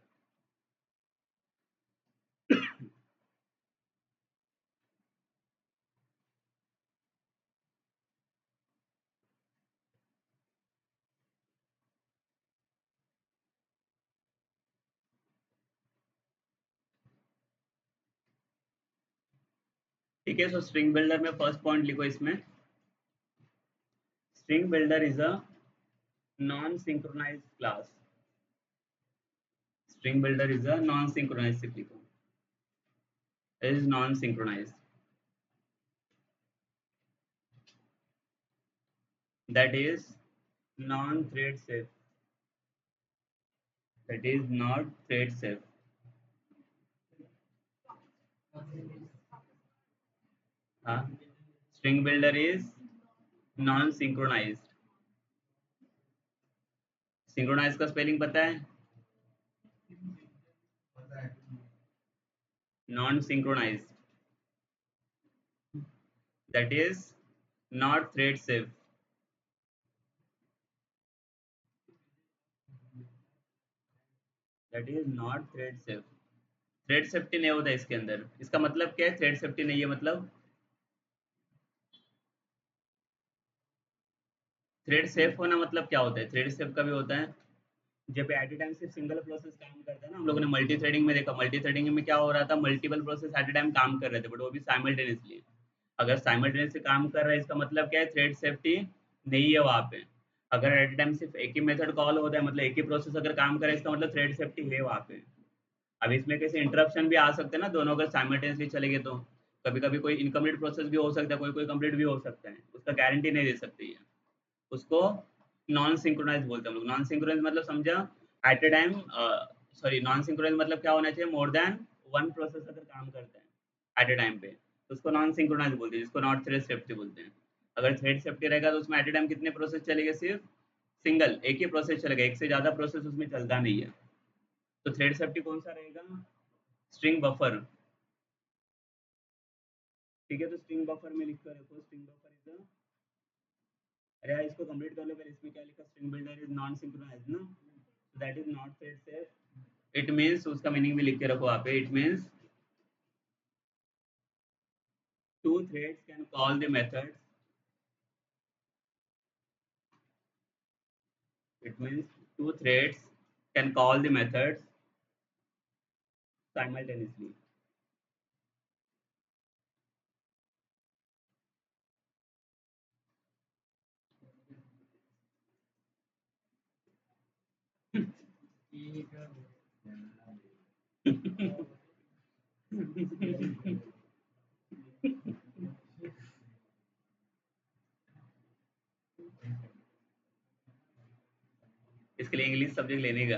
ठीक है, सो स्ट्रिंग बिल्डर में फर्स्ट पॉइंट लिखो इसमें, string builder is a non synchronized class. string builder is a non-synchronized cyclical. It is non-synchronized. That is non-thread safe. That is not thread safe. हाँ, string builder is non-synchronized. Synchronize का spelling पता है? Non-synchronized. That is not thread safe. That is not thread safe. Thread safety नहीं होता इसके अंदर. इसका मतलब क्या है? थ्रेड सेफ्टी नहीं है मतलब थ्रेड सेफ होना मतलब क्या होता है? थ्रेड सेफ का भी होता है जब एट ए टाइम सिर्फ सिंगल प्रोसेस काम करता है ना. हम लोगों ने मल्टी थ्रेडिंग में देखा. मल्टी थ्रेडिंग में क्या हो रहा था? Multiple process at a time काम कर रहे थे, बट वो भी साइमल्टेनियसली. अगर साइमल्टेनियसली काम कर रहा है इसका मतलब क्या है? थ्रेड सेफ्टी नहीं है वहाँ पे. अगर एट ए टाइम सिर्फ एक ही मेथड कॉल होता है, मतलब एक ही प्रोसेस अगर काम करे, इसका मतलब थ्रेड सेफ्टी है वहाँ पे. अब इसमें कैसे इंटरप्शन भी आ सकते हैं ना, दोनों अगर साइमल्टेनियसली चलेंगे तो. कभी कभी कोई इनकम्प्लीट प्रोसेस भी हो सकता है, कोई कोई कंप्लीट भी हो सकता है, उसका गारंटी नहीं दे सकती है. उसको नॉन सिंक्रोनाइज बोलते हैं हम लोग. नॉन सिंक्रोनाइज मतलब समझा? At a time, sorry, non synchronize मतलब क्या होना चाहिए? मोर देन वन प्रोसेस अगर काम करता है एट ए टाइम पे, तो उसको नॉन सिंक्रोनाइज बोलते हैं, जिसको नॉट थ्रेड सेफ्टी बोलते हैं. अगर थ्रेड सेफ्टी रहेगा तो उसमें एट ए टाइम कितने प्रोसेस चलेंगे? सिर्फ सिंगल, एक ही प्रोसेस चलेगा, एक से ज़्यादा प्रोसेस उसमें चलता नहीं है. तो थ्रेड सेफ्टी कौन सा रहेगा? String buffer. ठीक है, तो स्ट्रिंग बफर में लिख कर रखो. स्ट्रिंग बफर इज, अरे यार इसको कंप्लीट कर लो पहले. इसमें क्या लिखा? String builder is non synchronize ना, that is not thread safe. It means, उसका मीनिंग भी लिख के रखो वहाँ पे. It means two threads can call the methods. It means two threads can call the methods simultaneously. इसके लिए इंग्लिश सब्जेक्ट लेने का.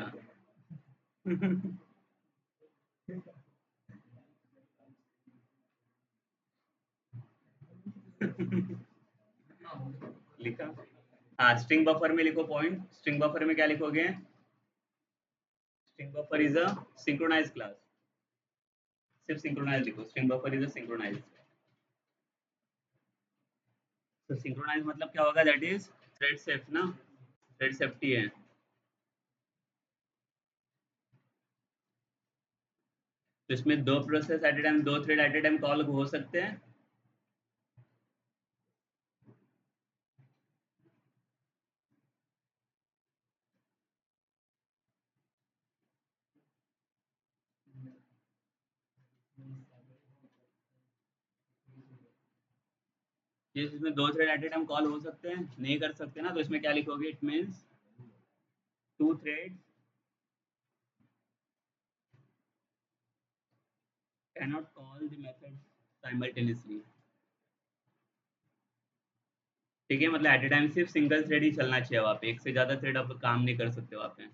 लिखा. हाँ, स्ट्रिंग बफर में लिखो पॉइंट. स्ट्रिंग बफर में क्या लिखोगे? String buffer is a synchronize class. सिर्फ सिंक्रोनाइज लिखो. String buffer is a synchronize. तो सिंक्रोनाइज मतलब क्या होगा? दैट इज थ्रेड सेफ ना, थ्रेड सेफ्टी है. तो इसमें दो प्रोसेस एट ए टाइम, दो thread at a time call हो सकते हैं. जिसमें दो thread at a time call हो सकते हैं, नहीं कर सकते ना, तो इसमें क्या लिखोगे? It means two threads cannot call the method simultaneously. ठीक है, मतलब एट ए टाइम सिर्फ सिंगल थ्रेड ही चलना चाहिए वहाँ पे, एक से ज्यादा थ्रेड आप काम नहीं कर सकते वहाँ पे.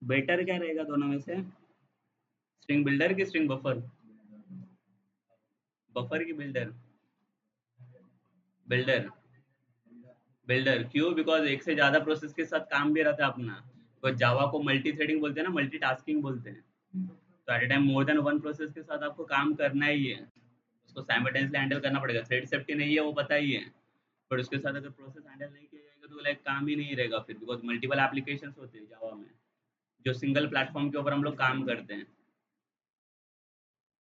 बेटर क्या रहेगा दोनों में से? स्ट्रिंग बिल्डर की स्ट्रिंग बफर? बफर की बिल्डर? बिल्डर. बिल्डर क्यों? बिकॉज एक से ज्यादा प्रोसेस के साथ काम भी रहता है अपना. तो जावा को मल्टी थ्रेडिंग बोलते हैं ना, मल्टी टास्किंग बोलते हैं. तो at a time more than one process के साथ आपको काम करना ही है. उसको साइमल्टेनियसली हैंडल करना पड़ेगा. थ्रेड सेफ्टी नहीं है वो पता ही है, पर उसके साथ अगर प्रोसेस हैंडल नहीं किया जाएगा तो लाइक काम ही नहीं रहेगा फिर. बिकॉज मल्टीपल एप्लीकेशंस होते हैं जावा में, जो सिंगल प्लेटफॉर्म के ऊपर हम लोग काम करते हैं.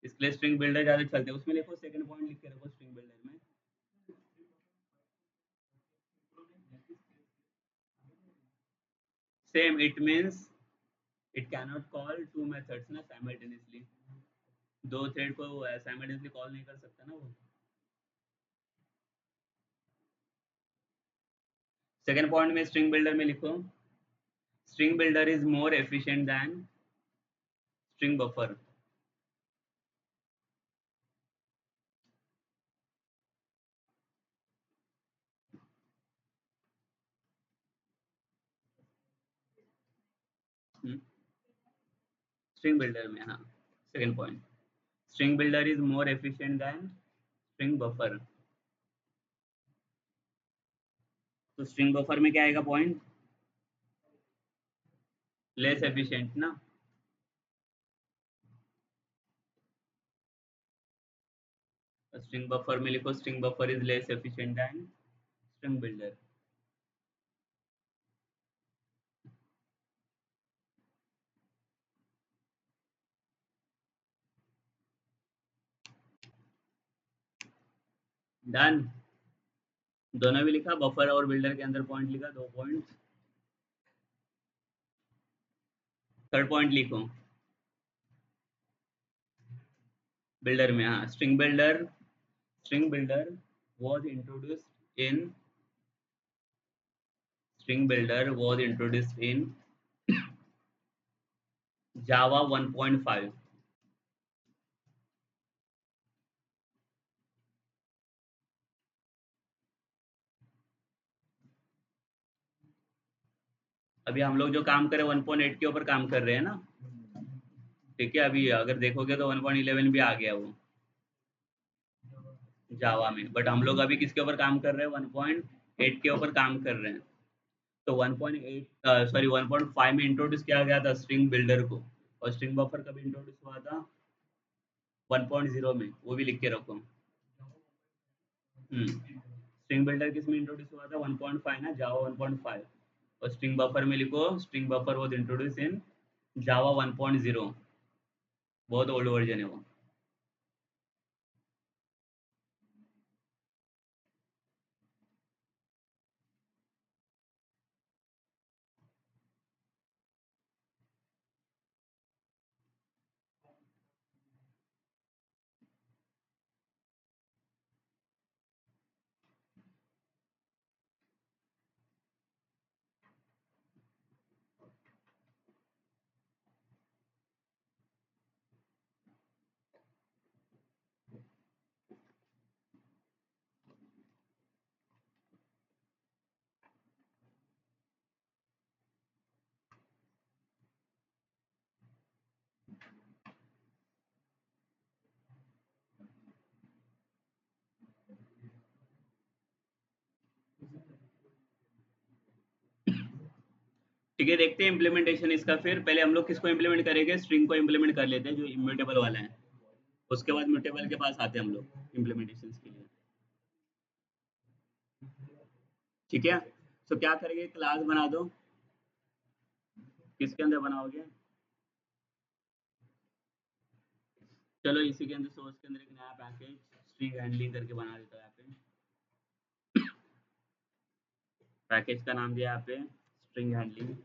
इसलिए स्ट्रिंग बिल्डर ज़्यादा चलते हैं. उसमें लिखो, सेकंड पॉइंट लिख के रखो स्ट्रिंग बिल्डर में. Same, it means it cannot call two methods ना साइमल्टेनियसली. दो थ्रेड को साइमल्टेनियसली कॉल नहीं कर सकता ना वो. सेकेंड पॉइंट में स्ट्रिंग बिल्डर में लिखो, string builder is more efficient then string buffer. String builder में, हाँ, second point, string builder is more efficient then string buffer. तो स्ट्रिंग बफर में क्या आएगा पॉइंट? लेस एफिशिएंट ना। स्ट्रिंग बफर में लिखो, string buffer is less efficient then string builder. Done, दोनों भी लिखा, बफर और बिल्डर के अंदर पॉइंट लिखा, 2 पॉइंट। थर्ड पॉइंट लिखो बिल्डर में, हाँ, string builder was introduced in string builder was introduced in Java 1.5। अभी हम लोग जो काम कर रहे हैं 1.8 के ऊपर काम कर रहे हैं ना, ठीक है। अभी अगर देखोगे तो 1.11 भी आ गया वो जावा में, बट हम लोग अभी किसके ऊपर काम कर रहे हैं? 1.8 के ऊपर काम कर रहे हैं। तो 1.8 सॉरी 1.5 में इंट्रोड्यूस किया गया था स्ट्रिंग बिल्डर को, और स्ट्रिंग बफर कभी इंट्रोड्यूस हुआ था? 1.0 में, वो भी लिख के रखो। स्ट्रिंग बिल्डर किस में इंट्रोड्यूस हुआ था? 1.5 ना, जावा 1.5। और स्ट्रिंग बफर में लिखो, string buffer was introduce in Java 1.0, बहुत ओल्ड वर्जन है वो। ठीक है, देखते हैं इम्प्लीमेंटेशन इसका। फिर पहले हम लोग किसको इम्प्लीमेंट करेंगे? स्ट्रिंग को इम्प्लीमेंट कर लेते हैं, जो इम्यूटेबल वाला है। उसके बाद म्यूटेबल के पास आते हैं हम लोग इम्प्लीमेंटेशन के लिए। ठीक है, तो क्या करेंगे? क्लास बना दो। किसके अंदर बनाओगे? चलो इसी के अंदर, सोर्स के अंदर एक नया पैकेज स्ट्रिंग हैंडलिंग करके बना देता है। यहाँ पे पैकेज का नाम दिया यहाँ पे स्ट्रिंग हैंडलिंग।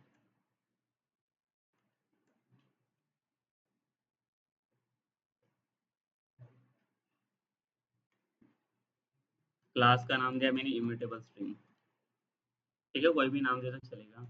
क्लास का नाम दिया मैंने इम्यूटेबल स्ट्रिंग। ठीक है, कोई भी नाम दे तो चलेगा।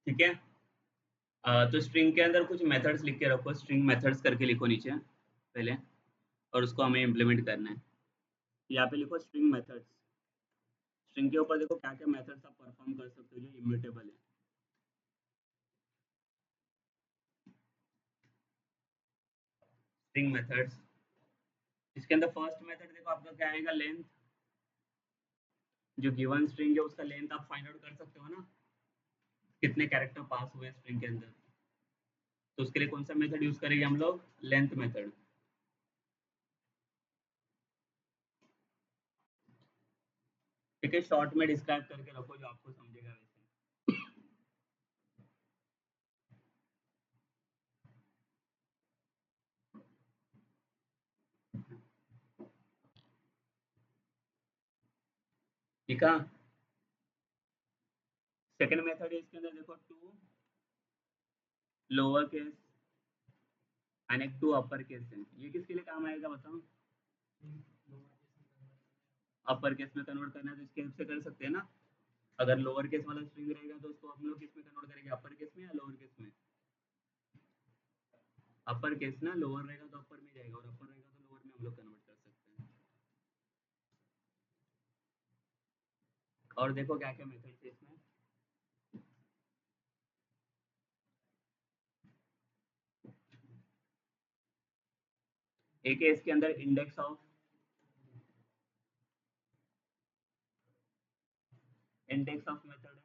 ठीक है, तो स्ट्रिंग के अंदर कुछ मेथड्स लिख के रखो, स्ट्रिंग मेथड्स करके लिखो नीचे पहले, और उसको हमें इम्प्लीमेंट करना है। यहाँ पे लिखो स्ट्रिंग मेथड्स। स्ट्रिंग के ऊपर देखो क्या क्या मेथड्स आप परफॉर्म कर सकते हो जो इम्यूटेबल है। स्ट्रिंग मेथड्स, इसके अंदर फर्स्ट मेथड देखो आपका क्या आएगा? लेंथ। जो गिवन स्ट्रिंग है उसका लेंथ आप फाइंड आउट कर सकते हो ना, कितने कैरेक्टर पास हुए स्ट्रिंग के अंदर। तो उसके लिए कौन सा मेथड यूज करेंगे हम लोग? Length method. ठीक है, शॉर्ट में डिस्क्राइब करके रखो जो आपको समझेगा वैसे। ठीक है, सेकंड मेथड है इसके अंदर देखो, टू लोअर केस एंड एक टू अपर केस है, ये किसके लिए काम आएगा बताओ? अपर केस में कन्वर्ट करना है तो इसके हेल्प से कर सकते हैं ना। अगर लोअर केस वाला स्ट्रिंग रहेगा तो उसको हम लोग किस में कन्वर्ट करेंगे, अपर केस में या लोअर केस में? अपर केस ना, लोअर रहेगा तो अपर में जाएगा और अपर रहेगा तो लोअर में हम लोग कन्वर्ट कर सकते हैं। और देखो क्या क्या मेथड है इसमें। एक है इसके अंदर इंडेक्स ऑफ मेथड है।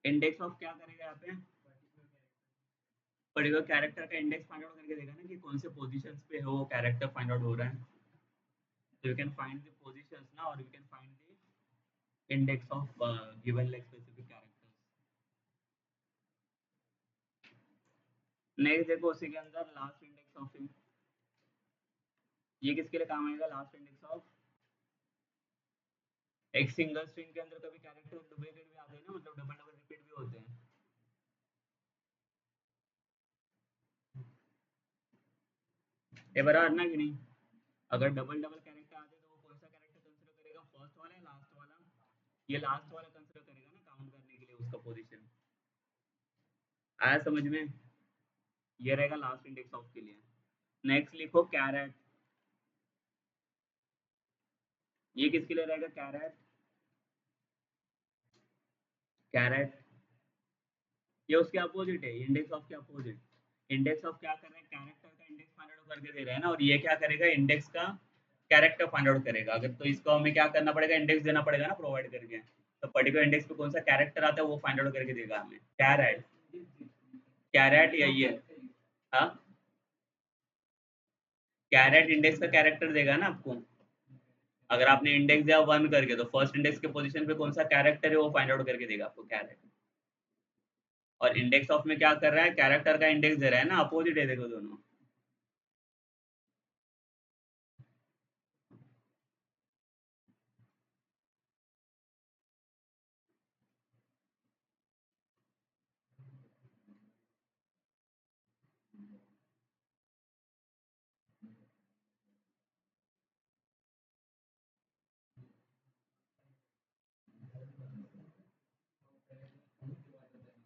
इंडेक्स ऑफ क्या करेगा यहाँ पे, पर्टिकुलर कैरेक्टर का इंडेक्स फाइंड आउट करके देगा ना कि कौन से पोजीशंस पे है वो कैरेक्टर फाइंड आउट हो रहा है। So you can find the positions now, or you can find the index of given like specific characters. Next देखो उसी के अंदर लास्ट इंडेक्स ऑफ, ये किसके लिए काम आएगा लास्ट इंडेक्स ऑफ? एक सिंगल स्ट्रिंग के अंदर कभी कैरेक्टर डुप्लीकेट भी आते हैं ना, मतलब डबल डबल रिपीट भी होते हैं। ये बराबर ना कि नहीं? अगर डबल डबल कैरेक्टर आते हैं तो वो कौन सा कैरेक्टर कंसीडर करेगा, फर्स्ट वाला या लास्ट वाला? ये लास्ट वाला कंसीडर करेगा ना काउंट करने के लिए उसका पोजीशन। आया समझ में? ये रहेगा लास्ट इंडेक्स ऑफ के लिए। नेक्स्ट लिखो कैरेट, ये किसके लिए रहेगा कैरेट? कैरेट ये उसके अपोजिट है, इंडेक्स ऑफ के अपोजिट। इंडेक्स ऑफ क्या कर रहे हैं, कैरेक्टर का इंडेक्स फाइंड आउट करके दे रहे हैं ना, और ये क्या करेगा, इंडेक्स का कैरेक्टर फाइंड आउट करेगा। अगर तो इसको हमें क्या करना पड़ेगा, इंडेक्स देना पड़ेगा ना प्रोवाइड करके, तो पर्टिकुलर इंडेक्स पे कौन सा कैरेक्टर आता है वो फाइंड आउट करके देगा हमें। कैरेट, कैरेट यही है। हाँ, कैरेट इंडेक्स का कैरेक्टर देगा ना आपको। अगर आपने इंडेक्स दिया 1 करके तो फर्स्ट इंडेक्स के पोजीशन पे कौन सा कैरेक्टर है वो फाइंड आउट करके देगा आपको कैरेट। और इंडेक्स ऑफ में क्या कर रहा है, कैरेक्टर का इंडेक्स दे रहा है ना, अपोजिट है देखो दोनों।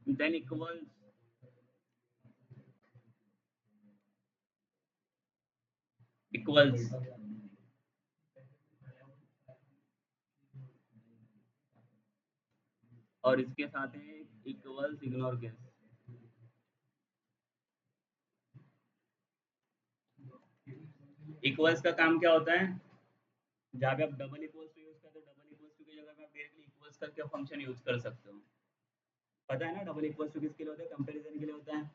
देन इक्वल्स, इक्वल्स और इसके साथ है इक्वल्स इग्नोर केस। इक्वल्स का काम क्या होता है, जहाँ पे आप डबल इक्वल्स टू यूज करते हो, डबल इक्वल्स टू की जगह पे आप डायरेक्टली इक्वल्स करके फंक्शन यूज कर सकते हो। पता है ना डबल इक्वल्स टू किसके लिए होता है, कंपैरिजन के लिए होता है।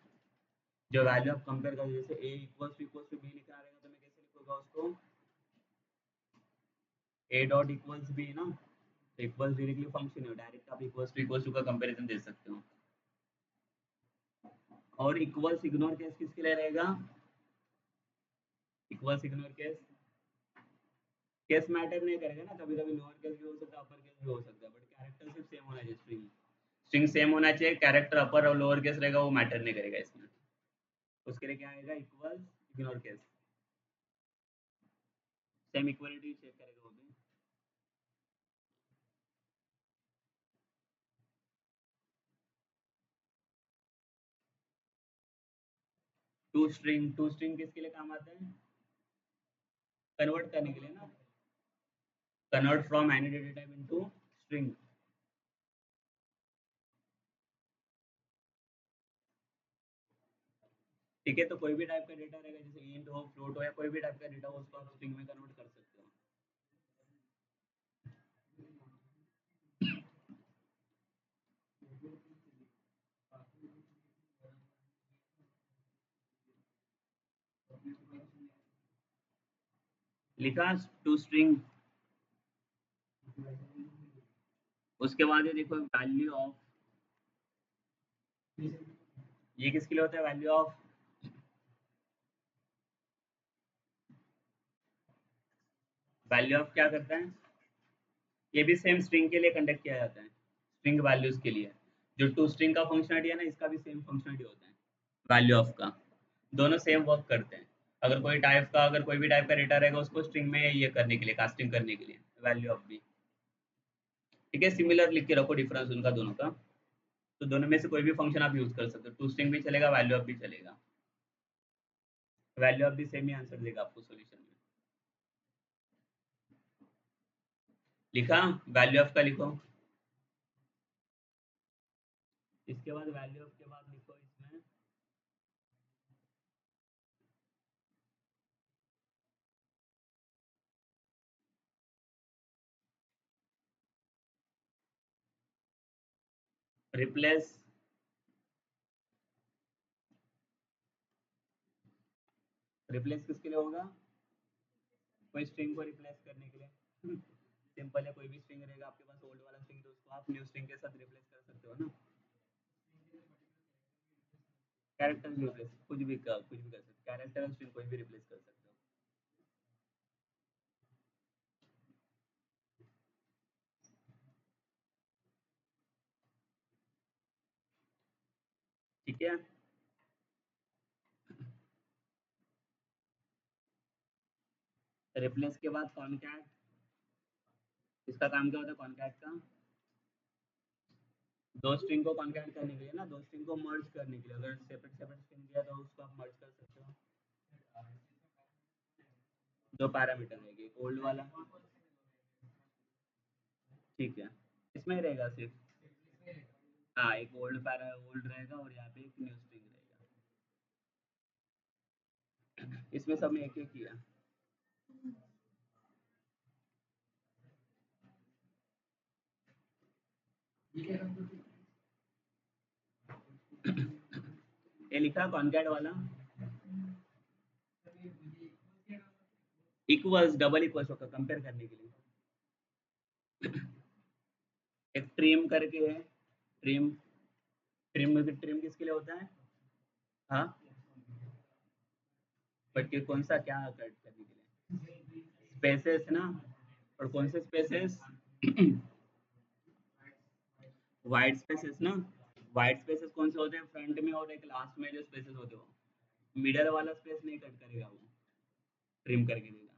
जो वैल्यू आप कंपेयर कर, जैसे ए इक्वल्स टू बी लिखा रहेगा तो मैं कैसे लिखूंगा उसको, ए डॉट इक्वल्स बी ना, तो इक्वल्स डायरेक्टली फंक्शन है, डायरेक्ट आप इक्वल्स टू का कंपैरिजन दे सकते हो। और इक्वल्स इग्नोर केस किसके लिए रहेगा, equals ignore case, case matter नहीं करेगा ना, कभी कभी लोअर केस भी हो सकता है अपर केस भी हो सकता है, बट कैरेक्टर सिर्फ सेम होना चाहिए, स्ट्रिंग स्ट्रिंग सेम होना चाहिए, कैरेक्टर अपर और लोअर केस रहेगा वो मैटर नहीं करेगा इसमें। उसके लिए क्या आएगा, equals ignore case, same equality check करेगा वो भी। टू स्ट्रिंग किसके लिए काम आता है, कन्वर्ट करने के लिए ना, convert from any data type into string. ठीक है, तो कोई भी टाइप का डेटा रहेगा, जैसे इंट हो, फ्लोट हो, या कोई भी टाइप का डेटा हो, उसको आप स्ट्रिंग में कन्वर्ट कर सकते हो। लिखा टू स्ट्रिंग, उसके बाद ये देखो वैल्यू ऑफ, ये किसके लिए होता है वैल्यू ऑफ? वैल्यू ऑफ क्या करता है? ये भी सेम स्ट्रिंग के लिए कंडक्ट किया जाता है, स्ट्रिंग वैल्यूज के लिए। जो टू स्ट्रिंग का फंक्शनलिटी है ना, इसका भी सेम फंक्शनलिटी होता है वैल्यू ऑफ का। दोनों सेम वर्क करते हैं। अगर कोई भी टाइप का डेटा रहेगा, उसको स्ट्रिंग में ये करने के लिए, कास्टिंग करने के लिए वैल्यू ऑफ भी। ठीक है, सिमिलर लिख के रखो डिफरेंस उनका दोनों का। तो दोनों में से कोई भी फंक्शन आप यूज कर सकते हो, टू स्ट्रिंग भी चलेगा, वैल्यू ऑफ भी चलेगा। वैल्यू ऑफ भी सेम ही आंसर देगा आपको सॉल्यूशन में। लिखा? वैल्यू ऑफ का लिखो। इसके बाद वैल्यू ऑफ के बाद लिखो इसमें रिप्लेस। रिप्लेस किसके लिए होगा? कोई स्ट्रिंग को रिप्लेस करने के लिए। सिंपल है, कोई भी स्ट्रिंग रहेगा आपके पास ओल्ड वाला स्ट्रिंग, तो उसको आप न्यू स्ट्रिंग के साथ रिप्लेस कर सकते हो ना। कैरेक्टर भी रिप्लेस, कुछ भी कर सकते हो, कैरेक्टर और स्ट्रिंग कोई भी रिप्लेस कर सकते हो। ठीक है, रिप्लेस के बाद कॉनकैट। इसका काम क्या होता है कॉनकैट का? दो स्ट्रिंग को कॉनकैट करने के लिए ना, दो स्ट्रिंग को मर्ज करने के लिए। अगर सेपरेट सेपरेट स्ट्रिंग दिया तो उसको आप मर्ज कर सकते हो। दो पैरामीटर रहेगी, एक ओल्ड वाला। ठीक है, इसमें ही रहेगा सिर्फ। हाँ, एक ओल्ड रहेगा और यहाँ पे एक न्यू स्ट्रिंग रहेगा। इसमें सब में एक एक किया। ये लिखा कॉनकैट वाला। इक्वल्स, डबल इक्वल्स होगा कंपेयर करने के लिए। एक ट्रिम करके है, ट्रिम। ट्रिम किसके लिए होता है? हाँ, बट ये कौन सा, क्या कट करने के लिए? स्पेसेस ना। और कौन से स्पेसेस? वाइट स्पेसेस ना। वाइट स्पेसेस कौन से होते हैं? फ्रंट में और एक लास्ट में जो स्पेसेस होते हो, मिडल वाला स्पेस नहीं कट करेगा वो, ट्रिम करके देगा।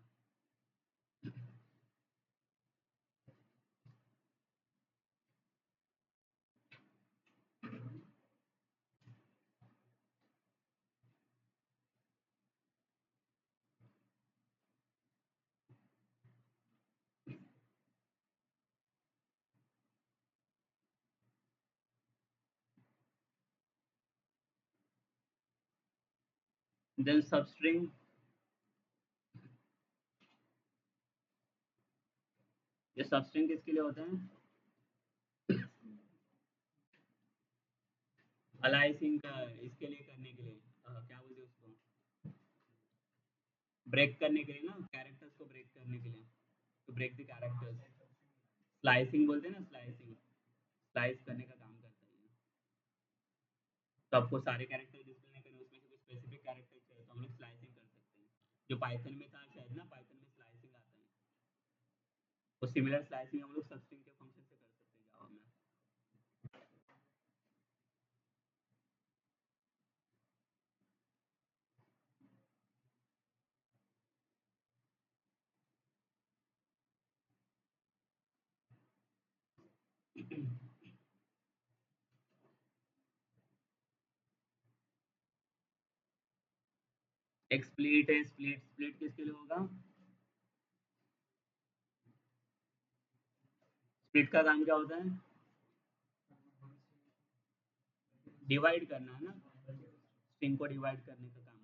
देन सब स्ट्रिंग। ये सब स्ट्रिंग किसके लिए होते हैं? अलाइसिंग का, इसके लिए करने के लिए, क्या बोलते हैं उसको, ब्रेक करने के लिए ना, कैरेक्टर्स को ब्रेक करने के लिए, तो ब्रेक द कैरेक्टर्स। स्लाइसिंग बोलते हैं ना, स्लाइसिंग। स्लाइस करने का काम करता है ये। तो आपको सारे कैरेक्टर डिस्प्ले नहीं करने, उसमें से कोई स्पेसिफिक कैरेक्टर चाहिए तो हम लोग स्लाइसिंग कर सकते हैं। जो पाइथन में था शायद ना, पाइथन में स्लाइसिंग आता है। तो सिमिलर स्लाइसिंग हम लोग सबस्ट्रिंग के फंक्शन से कर सकते हैं जावा में। एक स्प्लिट है, स्प्लिट स्प्लिट किसके लिए होगा? स्प्लिट का काम क्या होता है? डिवाइड करना है ना। स्ट्रिंग को डिवाइड करने का काम